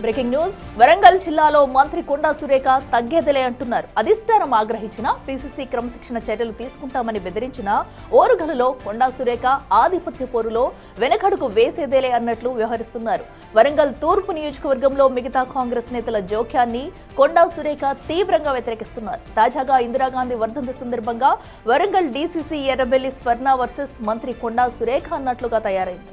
Breaking news Warangal జిల్లాలో మంత్రి కొండా సురేఖ తగ్గేదలే అంటున్నారు. అధిష్టానం ఆగ్రహించిన పీసీసీ క్రమశిక్షణ చర్యలు తీసుకుంటామని బెదిరించిన ఓరుగలలో కొండా సురేఖ ఆధిపత్య పోరులో వెనకడుగు వేసేదేలే అన్నట్లు వ్యవహరిస్తున్నారు. వరంగల్ తూర్పు నియోజకవర్గంలో మిగతా కాంగ్రెస్ నేతల జోక్యాన్ని కొండా సురేఖ తీవ్రంగా వ్యతిరేకిస్తున్నారు. తాజాగా ఇందిరాగాంధీ వర్ధంతి సందర్భంగా వరంగల్ డీసీసీ ఎర్రబెల్లి స్వర్ణ వర్సెస్ మంత్రి కొండా సురేఖ అన్నట్లుగా తయారైంది.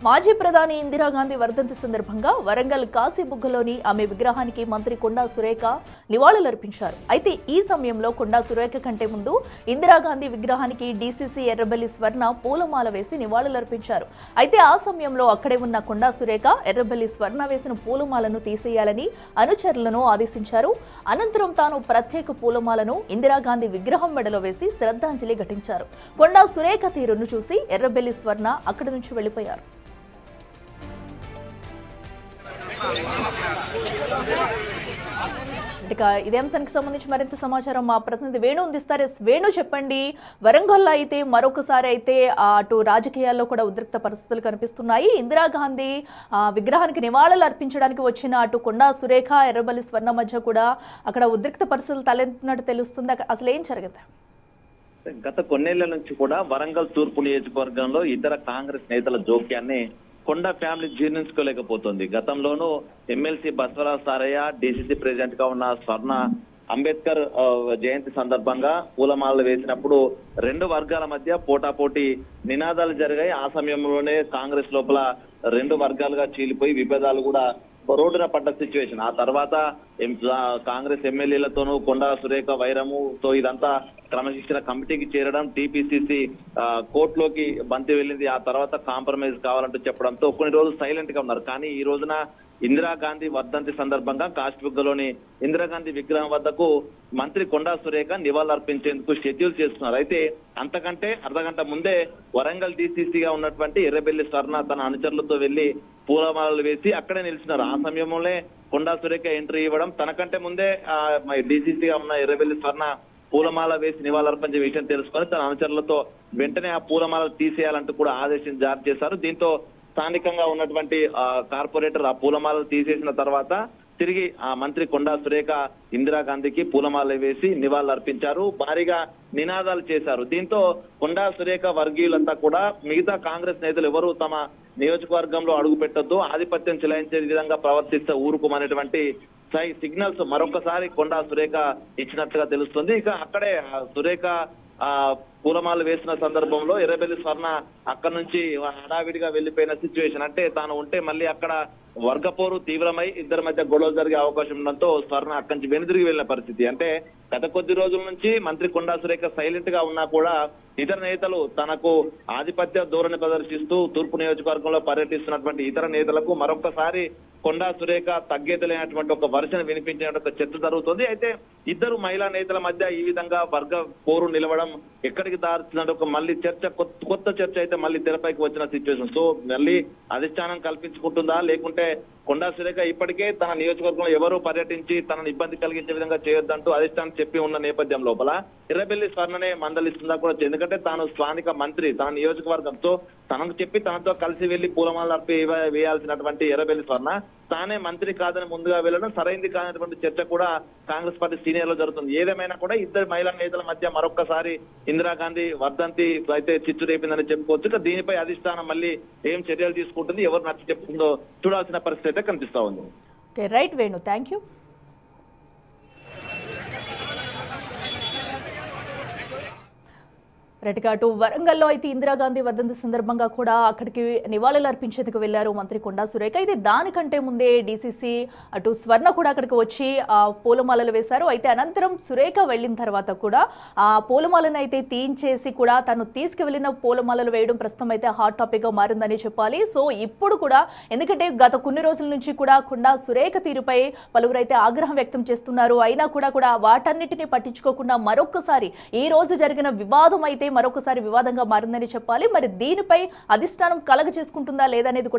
మాజీ ప్రధాని ఇందిరాగాంధీ వర్ధంతి సందర్భంగా వరంగల్ కాశీబుగ్గలోని ఆమె విగ్రహానికి మంత్రి కొండా సురేఖ నివాళులర్పించారు. అయితే ఈ సమయంలో కొండా సురేఖ కంటే ముందు ఇందిరాగాంధీ విగ్రహానికి డీసీసీ ఎర్రబెల్లి స్వర్ణ పూలమాల వేసి నివాళులర్పించారు. అయితే ఆ సమయంలో అక్కడే ఉన్న కొండా సురేఖ ఎర్రబెల్లి స్వర్ణ వేసిన పూలమాలను తీసేయాలని అనుచరులను ఆదేశించారు. అనంతరం తాను ప్రత్యేక పూలమాలను ఇందిరాగాంధీ విగ్రహం మెడలో వేసి శ్రద్ధాంజలి ఘటించారు. కొండా సురేఖ తీరును చూసి ఎర్రబెల్లి స్వర్ణ అక్కడి నుంచి వెళ్లిపోయారు. ఇక ఇదే అంశానికి సంబంధించి మరింత సమాచారం మా ప్రతినిధి వేణు అందిస్తారు. వేణు, చెప్పండి. వరంగల్లో అయితే మరొకసారి అయితే అటు రాజకీయాల్లో కూడా ఉద్రిక్త పరిస్థితులు కనిపిస్తున్నాయి. ఇందిరాగాంధీ విగ్రహానికి నివాళులు అర్పించడానికి వచ్చిన అటు కొండా సురేఖ ఎర్రబెల్లి స్వర్ణ మధ్య కూడా అక్కడ ఉద్రిక్త పరిస్థితులు తలెత్తినట్టు తెలుస్తుంది. అసలు ఏం జరిగింది? గత కొన్నేళ్ల నుంచి కూడా వరంగల్ తూర్పు నియోజకవర్గంలో ఇతర కాంగ్రెస్ నేతల జోక్యాన్ని కొండా ఫ్యామిలీ జీర్ణించుకోలేకపోతుంది. గతంలోనూ MLC Basavaraj Sarayya DCC president గా ఉన్న స్వర్ణ అంబేద్కర్ జయంతి సందర్భంగా పూలమాలలు వేసినప్పుడు రెండు వర్గాల మధ్య పోటాపోటీ నినాదాలు జరిగాయి. ఆ సమయంలోనే కాంగ్రెస్ లోపల రెండు వర్గాలుగా చీలిపోయి విభేదాలు కూడా రోడ్డున పడ్డ సిచ్యువేషన్. ఆ తర్వాత కాంగ్రెస్ ఎమ్మెల్యేలతోనూ కొండా సురేఖ వైరముతో ఇదంతా క్రమశిక్షణ కమిటీకి చేరడం, టీపీసీసీ కోర్టులోకి బంతి వెళ్ళింది. ఆ తర్వాత కాంప్రమైజ్ కావాలంటూ చెప్పడంతో కొన్ని రోజులు సైలెంట్ గా ఉన్నారు. కానీ ఈ రోజున ఇందిరాగాంధీ వర్ధంతి సందర్భంగా కాశీబుగ్గలోని ఇందిరాగాంధీ విగ్రహం వద్దకు మంత్రి కొండా సురేఖ నివాళులర్పించేందుకు షెడ్యూల్ చేస్తున్నారు. అయితే అంతకంటే అర్ధగంట ముందే వరంగల్ డీసీసీగా ఉన్నటువంటి ఎర్రబెల్లి స్వర్ణ తన అనుచరులతో వెళ్లి పూలమాలలు వేసి అక్కడే నిలిచినారు. ఆ సమయంలోనే కొండా సురేఖ ఎంట్రీ ఇవ్వడం, తనకంటే ముందే డీసీసీగా ఉన్న ఎర్రబెల్లి స్వర్ణ పూలమాల వేసి నివాళులర్పించే విషయం తెలుసుకొని తన అనుచరులతో వెంటనే ఆ పూలమాలలు తీసేయాలంటూ కూడా ఆదేశం జారీ చేశారు. దీంతో స్థానికంగా ఉన్నటువంటి కార్పొరేటర్ ఆ పూలమాలలు తీసేసిన తర్వాత తిరిగి ఆ మంత్రి కొండా సురేఖ ఇందిరాగాంధీకి పూలమాల వేసి నివాళులర్పించారు. భారీగా నినాదాలు చేశారు. దీంతో కొండా సురేఖ వర్గీయులంతా కూడా మిగతా కాంగ్రెస్ నేతలు ఎవరు తమ నియోజకవర్గంలో అడుగు పెట్టొద్దు, ఆధిపత్యం చెలాయించే విధంగా ప్రవర్తిస్తే ఊరుకోమనేటువంటి సిగ్నల్స్ మరొకసారి కొండా సురేఖ ఇచ్చినట్లుగా తెలుస్తుంది. ఇక అక్కడే సురేఖ పూలమాలు వేసిన సందర్భంలో ఎర్రబెల్లి స్వర్ణ అక్కడి నుంచి హడావిడిగా వెళ్లిపోయిన సిచ్యువేషన్. అంటే తాను ఉంటే మళ్ళీ అక్కడ వర్గపోరు తీవ్రమై ఇద్దరి మధ్య గొడవలు జరిగే అవకాశం ఉండడంతో స్వర్ణ అక్కడి నుంచి వెనుదిరిగి వెళ్లిన పరిస్థితి. అంటే గత కొద్ది రోజుల నుంచి మంత్రి కొండా సురేఖ సైలెంట్ గా ఉన్నా కూడా ఇతర నేతలు తనకు ఆధిపత్య ధోరణి ప్రదర్శిస్తూ తూర్పు నియోజకవర్గంలో పర్యటిస్తున్నటువంటి ఇతర నేతలకు మరొకసారి కొండా సురేఖ తగ్గేతలేనటువంటి ఒక వర్షను వినిపించిన ఒక చర్చ జరుగుతుంది. అయితే ఇద్దరు మహిళా నేతల మధ్య ఈ విధంగా వర్గ పోరు నిలవడం ఎక్కడికి దారుతుందంటే ఒక మళ్ళీ చర్చ కొత్త చర్చ అయితే మళ్ళీ తెరపైకి వచ్చిన సిచ్యువేషన్. సో మళ్ళీ అధిష్టానం కల్పించుకుంటుందా, లేకుంటే కొండా సురేఖ ఇప్పటికే తన నియోజకవర్గంలో ఎవరు పర్యటించి తనను ఇబ్బంది కలిగించే విధంగా చేయొద్దంటూ అధిష్టానం చెప్పి ఉన్న నేపథ్యం లోపల ఎర్రబెల్లి స్వర్ణనే మందలిస్తుందా కూడా, ఎందుకంటే తాను స్థానిక మంత్రి, తన నియోజకవర్గంతో తనకు చెప్పి తనతో కలిసి వెళ్లి పూలమాలలు అర్పి వేయాల్సినటువంటి ఎర్రబెల్లి స్వర్ణ తానే మంత్రి కాదని ముందుగా వెళ్ళడం సరైంది కానటువంటి చర్చ కూడా కాంగ్రెస్ పార్టీ సీనియర్ లో జరుగుతుంది. ఏదేమైనా కూడా ఇద్దరు మహిళా నేతల మధ్య మరొక్కసారి ఇందిరాగాంధీ వర్ధంతి అయితే చిచ్చు రేపిందని చెప్పుకోవచ్చు. దీనిపై అధిష్టానం మళ్ళీ ఏం చర్యలు తీసుకుంటుంది, ఎవరు నచ్చి చెప్తుందో చూడాల్సిన పరిస్థితి అయితే కనిపిస్తా ఉంది. Right Venu, thank you. రైట్గా అటు వరంగల్లో అయితే ఇందిరాగాంధీ వర్ధంతి సందర్భంగా కూడా అక్కడికి నివాళులు అర్పించేందుకు వెళ్లారు మంత్రి కొండా సురేఖ. అయితే దానికంటే ముందే డీసీసీ అటు స్వర్ణ కూడా అక్కడికి వచ్చి పూలమాలలు వేశారు. అయితే అనంతరం సురేఖ వెళ్ళిన తర్వాత కూడా ఆ పూలమాలను అయితే తీయించేసి కూడా తను తీసుకువెళ్లిన పూలమాలలు వేయడం ప్రస్తుతం అయితే హాట్ టాపిక్ గా మారిందని చెప్పాలి. సో ఇప్పుడు కూడా ఎందుకంటే గత కొన్ని రోజుల నుంచి కూడా కొండా సురేఖ తీరుపై పలువురైతే ఆగ్రహం వ్యక్తం చేస్తున్నారు. అయినా కూడా వాటన్నిటిని పట్టించుకోకుండా మరొక్కసారి ఈ రోజు జరిగిన వివాదం అయితే మరొకసారి వివాదంగా మారిందని చెప్పాలి. మరి దీనిపై అధిష్టానం కలగ చేసుకుంటుందా లేదనేది కూడా